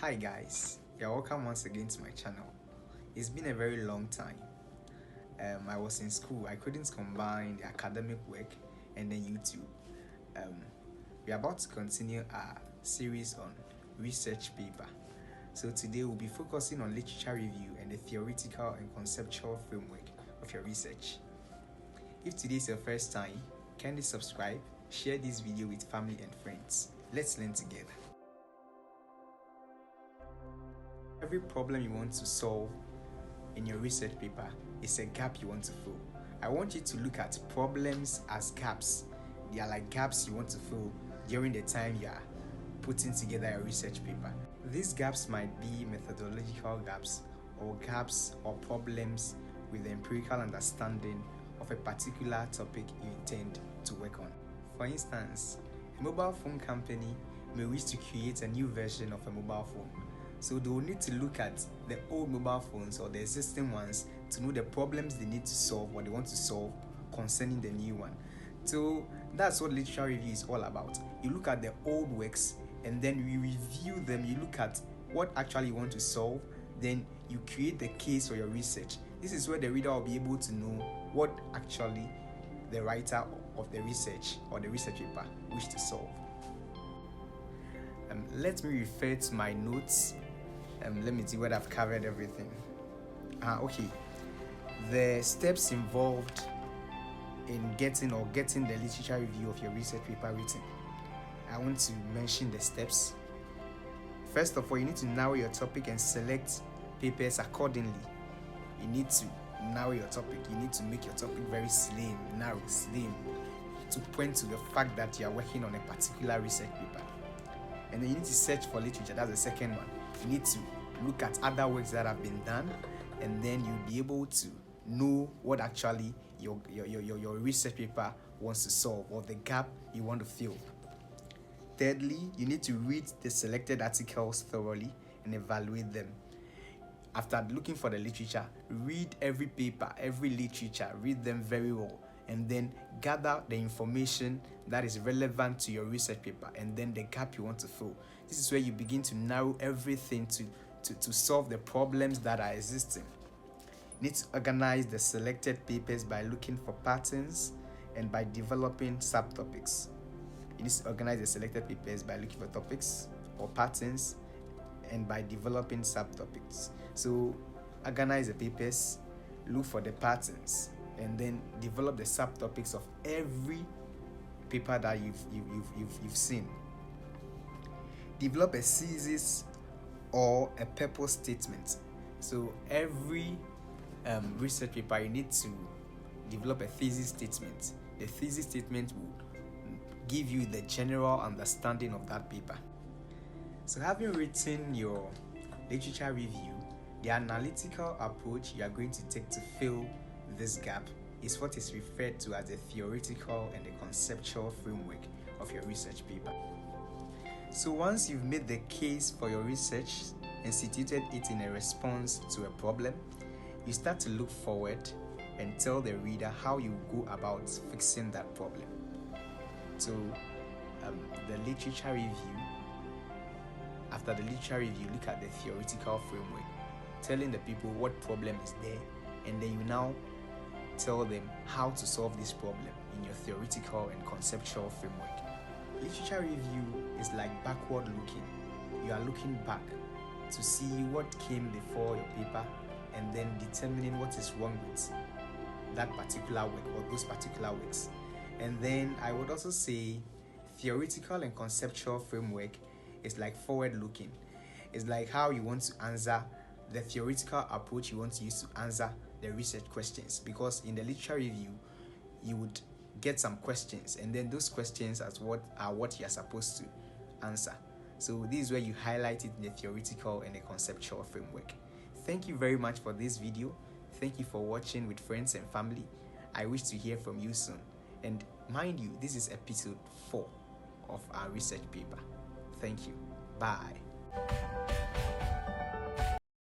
Hi guys, you're welcome once again to my channel. It's been a very long time. I was in school. I couldn't combine the academic work and then YouTube. We're about to continue our series on research paper. So today we'll be focusing on literature review and the theoretical and conceptual framework of your research. If today is your first time, kindly subscribe, share this video with family and friends. Let's learn together. Every problem you want to solve in your research paper is a gap you want to fill. I want you to look at problems as gaps. They are like gaps you want to fill during the time you are putting together your research paper. These gaps might be methodological gaps or gaps or problems with the empirical understanding of a particular topic you intend to work on. For instance, a mobile phone company may wish to create a new version of a mobile phone. So they will need to look at the old mobile phones or the existing ones to know the problems they need to solve or they want to solve concerning the new one. So that's what literature review is all about. You look at the old works and then you review them. You look at what actually you want to solve. Then you create the case for your research. This is where the reader will be able to know what actually the writer of the research or the research paper wish to solve. Let me refer to my notes. Let me see whether I've covered everything. Okay. The steps involved in getting the literature review of your research paper written. I want to mention the steps. First of all, you need to narrow your topic and select papers accordingly. You need to narrow your topic. You need to make your topic very slim, to point to the fact that you are working on a particular research paper. And then you need to search for literature. That's the second one. You need to look at other works that have been done, and then you'll be able to know what actually your research paper wants to solve or the gap you want to fill. Thirdly, you need to read the selected articles thoroughly and evaluate them. After looking for the literature, read every paper, every literature, read them very well, and then gather the information that is relevant to your research paper and then the gap you want to fill. This is where you begin to narrow everything to solve the problems that are existing. You need to organize the selected papers by looking for patterns and by developing subtopics. You need to organize the selected papers by looking for topics or patterns and by developing subtopics. So organize the papers, look for the patterns, and then develop the subtopics of every paper that you've seen. Develop a thesis or a purpose statement. So every research paper, you need to develop a thesis statement. The thesis statement will give you the general understanding of that paper. So having written your literature review, the analytical approach you are going to take to fill this gap is what is referred to as the theoretical and the conceptual framework of your research paper. So once you've made the case for your research and situated it in a response to a problem, you start to look forward and tell the reader how you go about fixing that problem. So the literature review, after the literature review, look at the theoretical framework, telling the people what problem is there, and then you now tell them how to solve this problem in your theoretical and conceptual framework. Literature review is like backward looking. You are looking back to see what came before your paper and then determining what is wrong with that particular work or those particular works. And then I would also say theoretical and conceptual framework is like forward looking. It's like how you want to answer the theoretical approach you want to use to answer the research questions, because in the literature review you would get some questions and then those questions are what you are supposed to answer. So this is where you highlight it in the theoretical and the conceptual framework. Thank you very much for this video. Thank you for watching with friends and family. I wish to hear from you soon. And mind you, this is episode 4 of our research paper. Thank you. Bye.